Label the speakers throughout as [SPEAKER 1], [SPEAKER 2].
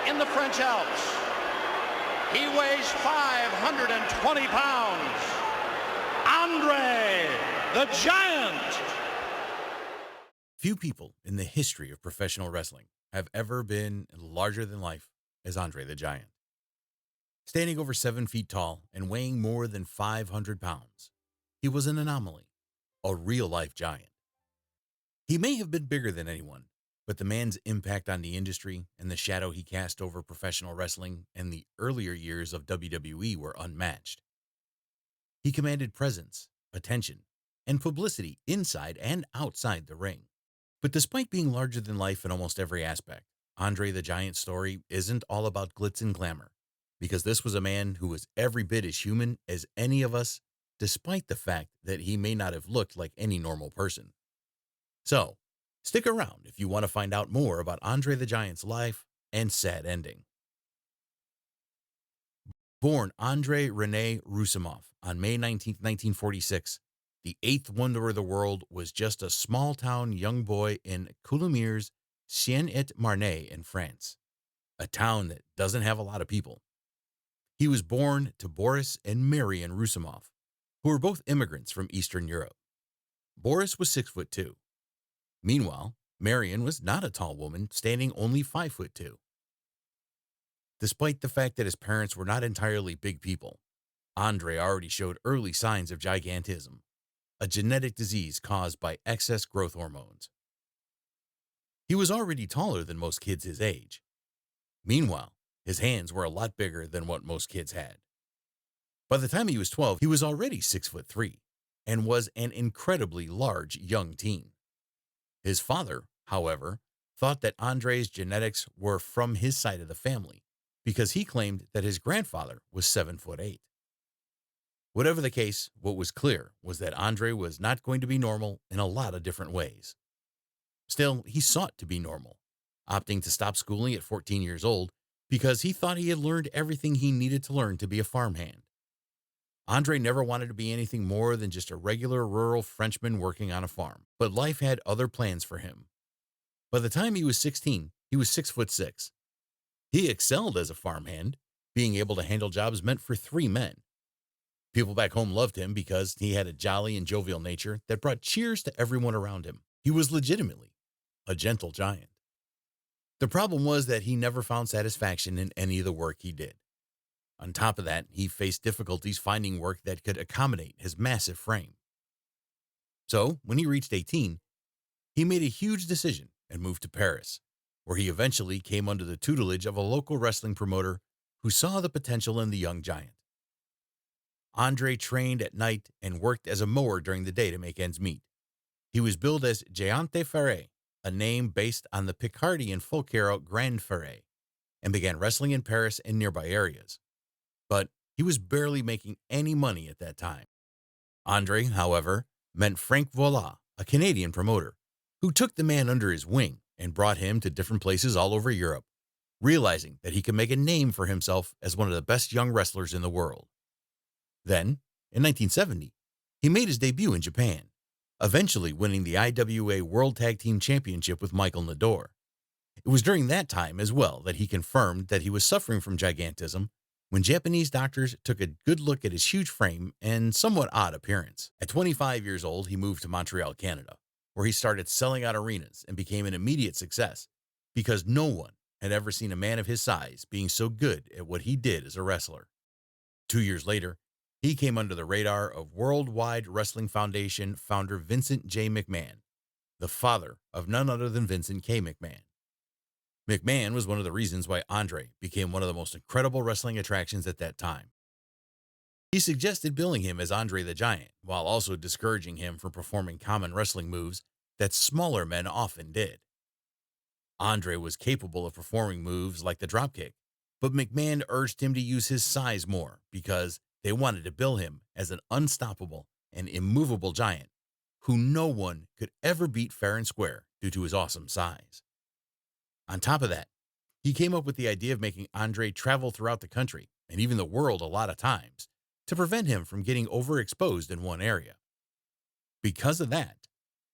[SPEAKER 1] in the French Alps. He weighs 520 pounds. Andre the Giant.
[SPEAKER 2] Few people in the history of professional wrestling have ever been larger than life as Andre the Giant. Standing over 7 feet tall and weighing more than 500 pounds, he was an anomaly, a real-life giant. He may have been bigger than anyone, but the man's impact on the industry and the shadow he cast over professional wrestling and the earlier years of WWE were unmatched. He commanded presence, attention, and publicity inside and outside the ring. But despite being larger than life in almost every aspect, Andre the Giant's story isn't all about glitz and glamour, because this was a man who was every bit as human as any of us, despite the fact that he may not have looked like any normal person. So, stick around if you want to find out more about Andre the Giant's life and sad ending. Born Andre Rene Roussimoff on May 19, 1946, the eighth wonder of the world was just a small-town young boy in Coulommiers, Seine-et-Marne in France, a town that doesn't have a lot of people. He was born to Boris and Marion Roussimoff, who were both immigrants from Eastern Europe. Boris was 6'2". Meanwhile, Marion was not a tall woman, standing only 5'2". Despite the fact that his parents were not entirely big people, Andre already showed early signs of gigantism, a genetic disease caused by excess growth hormones. He was already taller than most kids his age. Meanwhile, his hands were a lot bigger than what most kids had. By the time he was 12, he was already 6'3" and was an incredibly large young teen. His father, however, thought that Andre's genetics were from his side of the family, because he claimed that his grandfather was 7'8". Whatever the case, what was clear was that Andre was not going to be normal in a lot of different ways. Still, he sought to be normal, opting to stop schooling at 14 years old because he thought he had learned everything he needed to learn to be a farmhand. Andre never wanted to be anything more than just a regular rural Frenchman working on a farm, but life had other plans for him. By the time he was 16, he was 6'6". He excelled as a farmhand. Being able to handle jobs meant for 3 men. People back home loved him because he had a jolly and jovial nature that brought cheers to everyone around him. He was legitimately a gentle giant. The problem was that he never found satisfaction in any of the work he did. On top of that, he faced difficulties finding work that could accommodate his massive frame. So, when he reached 18, he made a huge decision and moved to Paris, where he eventually came under the tutelage of a local wrestling promoter who saw the potential in the young giant. Andre trained at night and worked as a mower during the day to make ends meet. He was billed as Géant de Ferret, a name based on the Picardy and folk hero Grand Ferret, and began wrestling in Paris and nearby areas. But he was barely making any money at that time. Andre, however, met Frank Voila, a Canadian promoter, who took the man under his wing and brought him to different places all over Europe, realizing that he could make a name for himself as one of the best young wrestlers in the world. Then, in 1970, he made his debut in Japan, eventually winning the IWA World Tag Team Championship with Michael Nador. It was during that time as well that he confirmed that he was suffering from gigantism when Japanese doctors took a good look at his huge frame and somewhat odd appearance. At 25 years old, he moved to Montreal, Canada, where he started selling out arenas and became an immediate success because no one had ever seen a man of his size being so good at what he did as a wrestler. 2 years later, he came under the radar of Worldwide Wrestling Foundation founder Vincent J. McMahon, the father of none other than Vincent K. McMahon. McMahon was one of the reasons why Andre became one of the most incredible wrestling attractions at that time. He suggested billing him as Andre the Giant, while also discouraging him from performing common wrestling moves that smaller men often did. Andre was capable of performing moves like the dropkick, but McMahon urged him to use his size more because they wanted to bill him as an unstoppable and immovable giant who no one could ever beat fair and square due to his awesome size. On top of that, he came up with the idea of making Andre travel throughout the country and even the world a lot of times to prevent him from getting overexposed in one area. Because of that,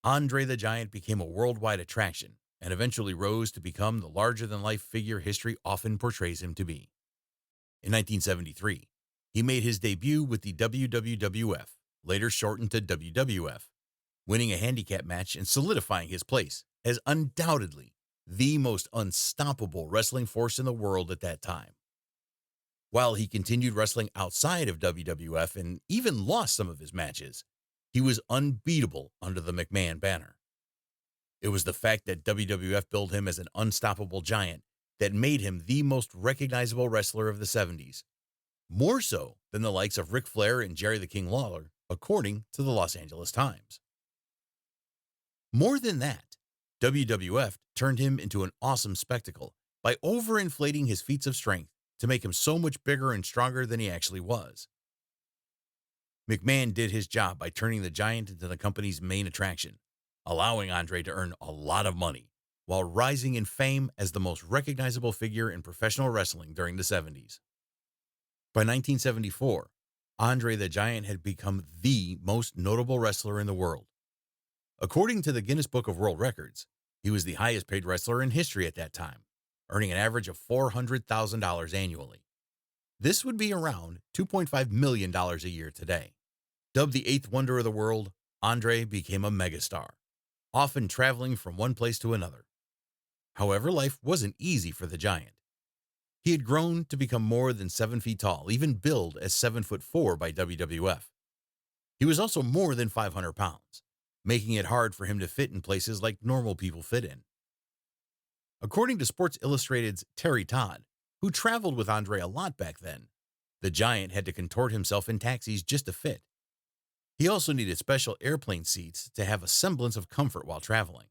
[SPEAKER 2] Andre the Giant became a worldwide attraction and eventually rose to become the larger-than-life figure history often portrays him to be. In 1973, he made his debut with the WWF, later shortened to WWF, winning a handicap match and solidifying his place as undoubtedly the most unstoppable wrestling force in the world at that time. While he continued wrestling outside of WWF and even lost some of his matches, he was unbeatable under the McMahon banner. It was the fact that WWF billed him as an unstoppable giant that made him the most recognizable wrestler of the 70s, more so than the likes of Ric Flair and Jerry the King Lawler, according to the Los Angeles Times. More than that, WWF turned him into an awesome spectacle by overinflating his feats of strength to make him so much bigger and stronger than he actually was. McMahon did his job by turning the Giant into the company's main attraction, allowing Andre to earn a lot of money, while rising in fame as the most recognizable figure in professional wrestling during the 70s. By 1974, Andre the Giant had become the most notable wrestler in the world. According to the Guinness Book of World Records, he was the highest paid wrestler in history at that time, earning an average of $400,000 annually. This would be around $2.5 million a year today. Dubbed the eighth wonder of the world, Andre became a megastar, often traveling from one place to another. However, life wasn't easy for the Giant. He had grown to become more than 7 feet tall, even billed as 7'4" by WWF. He was also more than 500 pounds, making it hard for him to fit in places like normal people fit in. According to Sports Illustrated's Terry Todd, who traveled with Andre a lot back then, the Giant had to contort himself in taxis just to fit. He also needed special airplane seats to have a semblance of comfort while traveling.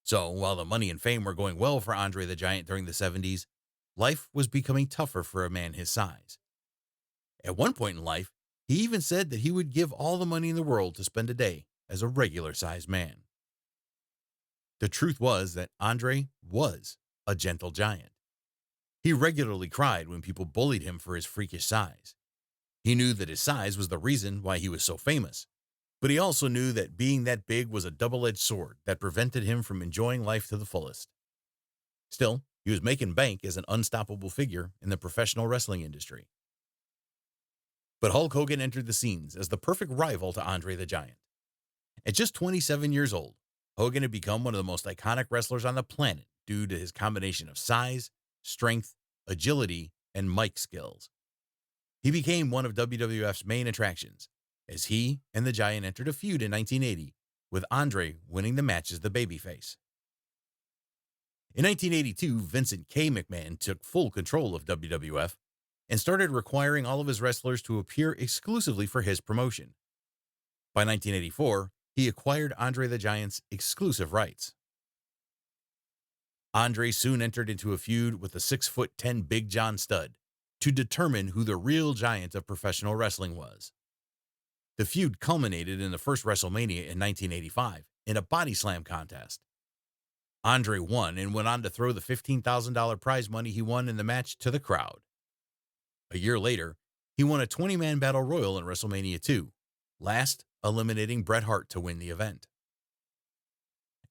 [SPEAKER 2] So, while the money and fame were going well for Andre the Giant during the 70s, life was becoming tougher for a man his size. At one point in life, he even said that he would give all the money in the world to spend a day as a regular-sized man. The truth was that Andre was a gentle giant. He regularly cried when people bullied him for his freakish size. He knew that his size was the reason why he was so famous, but he also knew that being that big was a double-edged sword that prevented him from enjoying life to the fullest. Still, he was making bank as an unstoppable figure in the professional wrestling industry. But Hulk Hogan entered the scenes as the perfect rival to Andre the Giant. At just 27 years old, Hogan had become one of the most iconic wrestlers on the planet due to his combination of size, strength, agility, and mic skills. He became one of WWF's main attractions, as he and the Giant entered a feud in 1980, with Andre winning the match as the babyface. In 1982, Vincent K. McMahon took full control of WWF and started requiring all of his wrestlers to appear exclusively for his promotion. By 1984, he acquired Andre the Giant's exclusive rights. Andre soon entered into a feud with the 6'10" Big John Studd to determine who the real giant of professional wrestling was. The feud culminated in the first WrestleMania in 1985 in a body slam contest. Andre won and went on to throw the $15,000 prize money he won in the match to the crowd. A year later, he won a 20-man battle royal in WrestleMania 2, last eliminating Bret Hart to win the event.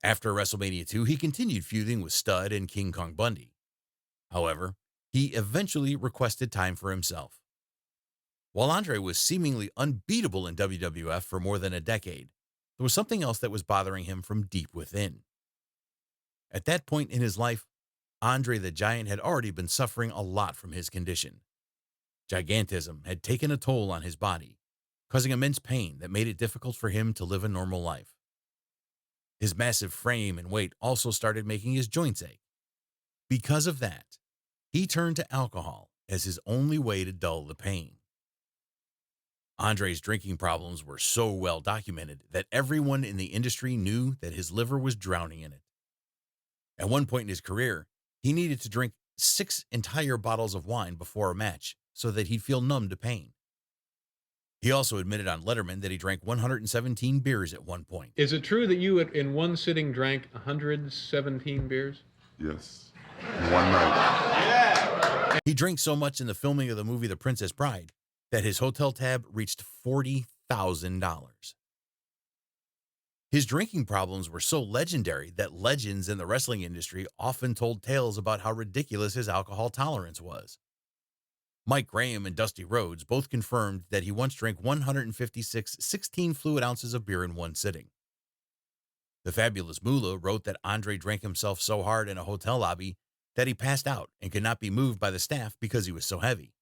[SPEAKER 2] After WrestleMania 2, he continued feuding with Studd and King Kong Bundy. However, he eventually requested time for himself. While Andre was seemingly unbeatable in WWF for more than a decade, there was something else that was bothering him from deep within. At that point in his life, Andre the Giant had already been suffering a lot from his condition. Gigantism had taken a toll on his body, causing immense pain that made it difficult for him to live a normal life. His massive frame and weight also started making his joints ache. Because of that, he turned to alcohol as his only way to dull the pain. Andre's drinking problems were so well documented that everyone in the industry knew that his liver was drowning in it. At one point in his career, he needed to drink 6 entire bottles of wine before a match so that he'd feel numb to pain. He also admitted on Letterman that he drank 117 beers at one point.
[SPEAKER 3] Is it true that you, in one sitting, drank 117 beers?
[SPEAKER 4] Yes. In one night.
[SPEAKER 2] He drank so much in the filming of the movie The Princess Bride that his hotel tab reached $40,000. His drinking problems were so legendary that legends in the wrestling industry often told tales about how ridiculous his alcohol tolerance was. Mike Graham and Dusty Rhodes both confirmed that he once drank 156 16 fluid ounces of beer in one sitting. The Fabulous Moolah wrote that Andre drank himself so hard in a hotel lobby that he passed out and could not be moved by the staff because he was so heavy.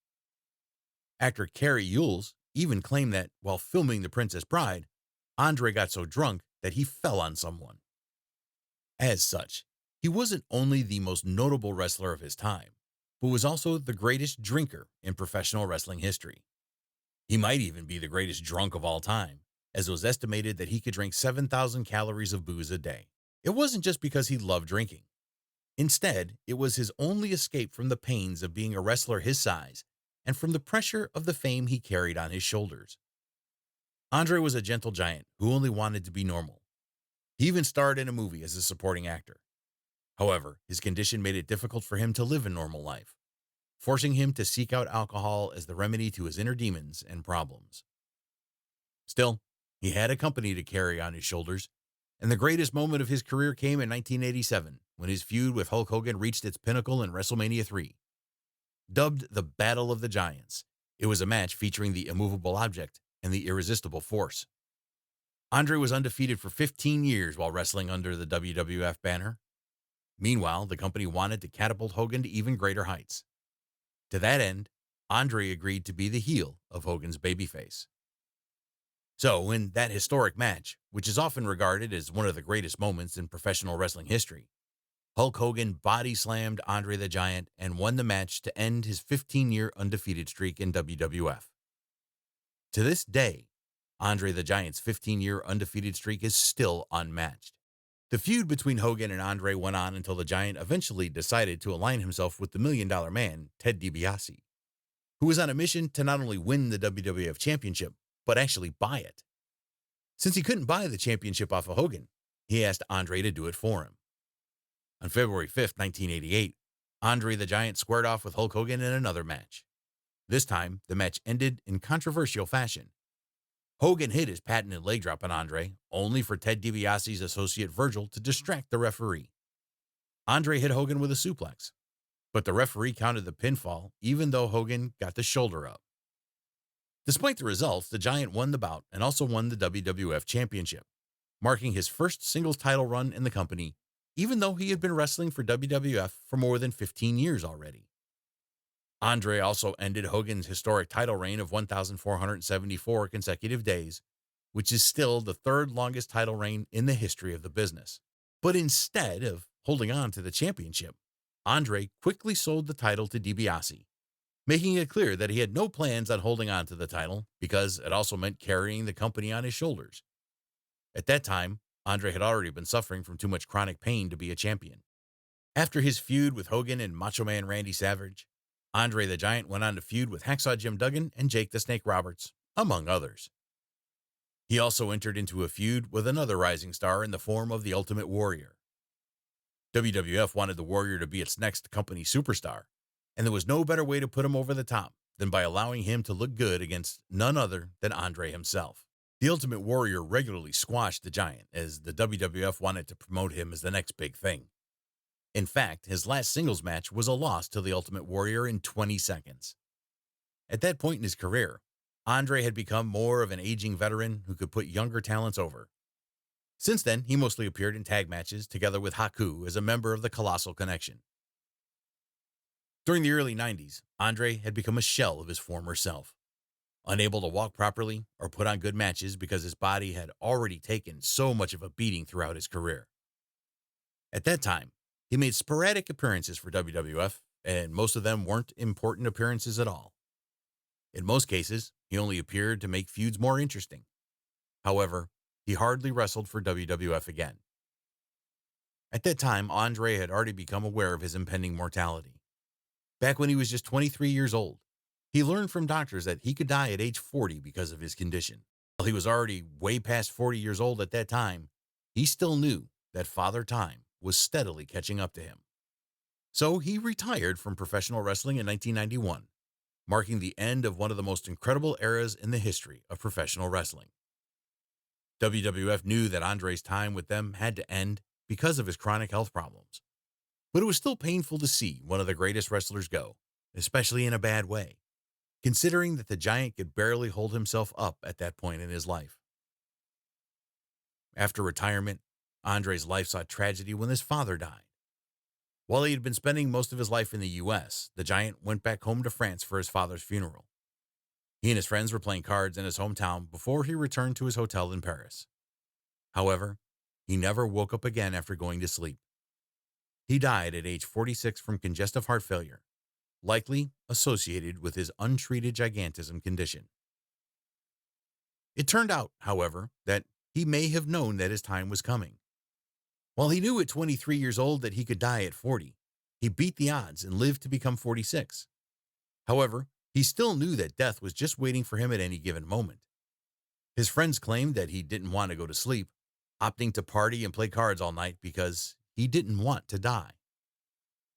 [SPEAKER 2] Actor Carrie Yules even claimed that, while filming The Princess Bride, Andre got so drunk that he fell on someone. As such, he wasn't only the most notable wrestler of his time, but was also the greatest drinker in professional wrestling history. He might even be the greatest drunk of all time, as it was estimated that he could drink 7,000 calories of booze a day. It wasn't just because he loved drinking. Instead, it was his only escape from the pains of being a wrestler his size and from the pressure of the fame he carried on his shoulders. Andre was a gentle giant who only wanted to be normal. He even starred in a movie as a supporting actor. However, his condition made it difficult for him to live a normal life, forcing him to seek out alcohol as the remedy to his inner demons and problems. Still, he had a company to carry on his shoulders, and the greatest moment of his career came in 1987 when his feud with Hulk Hogan reached its pinnacle in WrestleMania 3. Dubbed the Battle of the Giants, it was a match featuring the immovable object and the irresistible force. Andre was undefeated for 15 years while wrestling under the WWF banner. Meanwhile, the company wanted to catapult Hogan to even greater heights. To that end, Andre agreed to be the heel of Hogan's babyface. So, in that historic match, which is often regarded as one of the greatest moments in professional wrestling history, Hulk Hogan body slammed Andre the Giant and won the match to end his 15-year undefeated streak in WWF. To this day, Andre the Giant's 15-year undefeated streak is still unmatched. The feud between Hogan and Andre went on until the Giant eventually decided to align himself with the $1 Million Man, Ted DiBiase, who was on a mission to not only win the WWF Championship, but actually buy it. Since he couldn't buy the championship off of Hogan, he asked Andre to do it for him. On February 5th, 1988, Andre the Giant squared off with Hulk Hogan in another match. This time, the match ended in controversial fashion. Hogan hit his patented leg drop on Andre, only for Ted DiBiase's associate Virgil to distract the referee. Andre hit Hogan with a suplex, but the referee counted the pinfall even though Hogan got the shoulder up. Despite the results, the Giant won the bout and also won the WWF Championship, marking his first singles title run in the company, even though he had been wrestling for WWF for more than 15 years already. Andre also ended Hogan's historic title reign of 1,474 consecutive days, which is still the third longest title reign in the history of the business. But instead of holding on to the championship, Andre quickly sold the title to DiBiase, making it clear that he had no plans on holding on to the title because it also meant carrying the company on his shoulders. At that time, Andre had already been suffering from too much chronic pain to be a champion. After his feud with Hogan and Macho Man Randy Savage, Andre the Giant went on to feud with Hacksaw Jim Duggan and Jake the Snake Roberts, among others. He also entered into a feud with another rising star in the form of the Ultimate Warrior. WWF wanted the Warrior to be its next company superstar, and there was no better way to put him over the top than by allowing him to look good against none other than Andre himself. The Ultimate Warrior regularly squashed the Giant, as the WWF wanted to promote him as the next big thing. In fact, his last singles match was a loss to the Ultimate Warrior in 20 seconds. At that point in his career, Andre had become more of an aging veteran who could put younger talents over. Since then, he mostly appeared in tag matches together with Haku as a member of the Colossal Connection. During the early 90s, Andre had become a shell of his former self, unable to walk properly or put on good matches because his body had already taken so much of a beating throughout his career. At that time, he made sporadic appearances for WWF, and most of them weren't important appearances at all. In most cases, he only appeared to make feuds more interesting. However, he hardly wrestled for WWF again. At that time, Andre had already become aware of his impending mortality. Back when he was just 23 years old, he learned from doctors that he could die at age 40 because of his condition. While he was already way past 40 years old at that time, he still knew that Father Time was steadily catching up to him. So he retired from professional wrestling in 1991, marking the end of one of the most incredible eras in the history of professional wrestling. WWF knew that Andre's time with them had to end because of his chronic health problems, but it was still painful to see one of the greatest wrestlers go, especially in a bad way, considering that the Giant could barely hold himself up at that point in his life. After retirement, Andre's life saw tragedy when his father died. While he had been spending most of his life in the U.S., the Giant went back home to France for his father's funeral. He and his friends were playing cards in his hometown before he returned to his hotel in Paris. However, he never woke up again after going to sleep. He died at age 46 from congestive heart failure, likely associated with his untreated gigantism condition. It turned out, however, that he may have known that his time was coming. While he knew at 23 years old that he could die at 40, he beat the odds and lived to become 46. However, he still knew that death was just waiting for him at any given moment. His friends claimed that he didn't want to go to sleep, opting to party and play cards all night because he didn't want to die.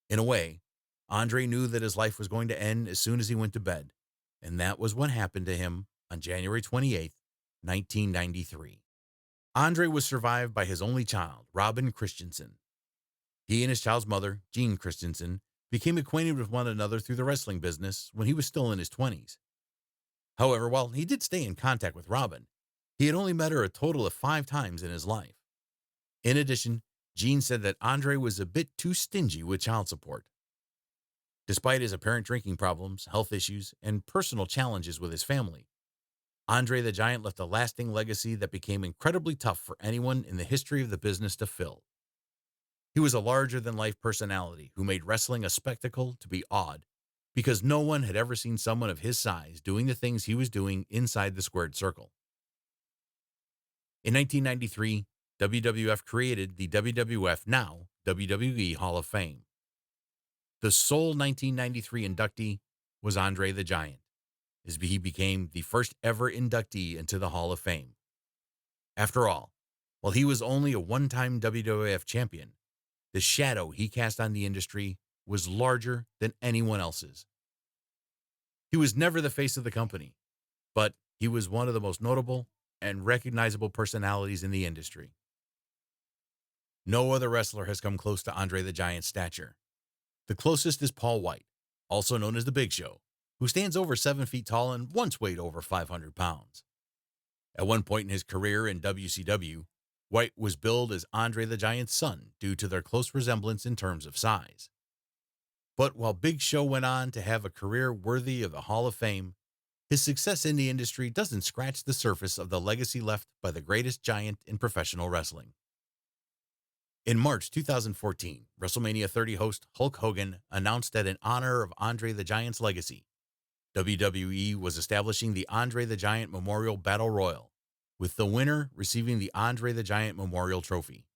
[SPEAKER 2] In a way, Andre knew that his life was going to end as soon as he went to bed, and that was what happened to him on January 28, 1993. Andre was survived by his only child, Robin Christensen. He and his child's mother, Jean Christensen, became acquainted with one another through the wrestling business when he was still in his 20s. However, while he did stay in contact with Robin, he had only met her a total of 5 times in his life. In addition, Jean said that Andre was a bit too stingy with child support. Despite his apparent drinking problems, health issues, and personal challenges with his family, Andre the Giant left a lasting legacy that became incredibly tough for anyone in the history of the business to fill. He was a larger-than-life personality who made wrestling a spectacle to be awed because no one had ever seen someone of his size doing the things he was doing inside the squared circle. In 1993, WWF created the WWF, now WWE Hall of Fame. The sole 1993 inductee was Andre the Giant, as he became the first ever inductee into the Hall of Fame. After all, while he was only a one-time WWF champion, the shadow he cast on the industry was larger than anyone else's. He was never the face of the company, but he was one of the most notable and recognizable personalities in the industry. No other wrestler has come close to Andre the Giant's stature. The closest is Paul White, also known as the Big Show, who stands over 7 feet tall and once weighed over 500 pounds. At one point in his career in WCW, White was billed as Andre the Giant's son due to their close resemblance in terms of size. But while Big Show went on to have a career worthy of the Hall of Fame, his success in the industry doesn't scratch the surface of the legacy left by the greatest giant in professional wrestling. In March 2014, WrestleMania 30 host Hulk Hogan announced that in honor of Andre the Giant's legacy, WWE was establishing the Andre the Giant Memorial Battle Royal, with the winner receiving the Andre the Giant Memorial Trophy.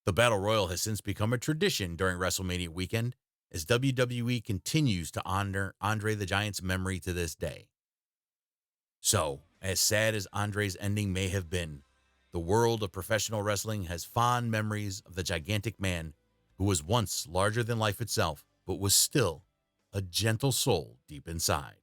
[SPEAKER 2] The Battle Royal has since become a tradition during WrestleMania weekend, as WWE continues to honor Andre the Giant's memory to this day. So, as sad as Andre's ending may have been, the world of professional wrestling has fond memories of the gigantic man who was once larger than life itself, but was still a gentle soul deep inside.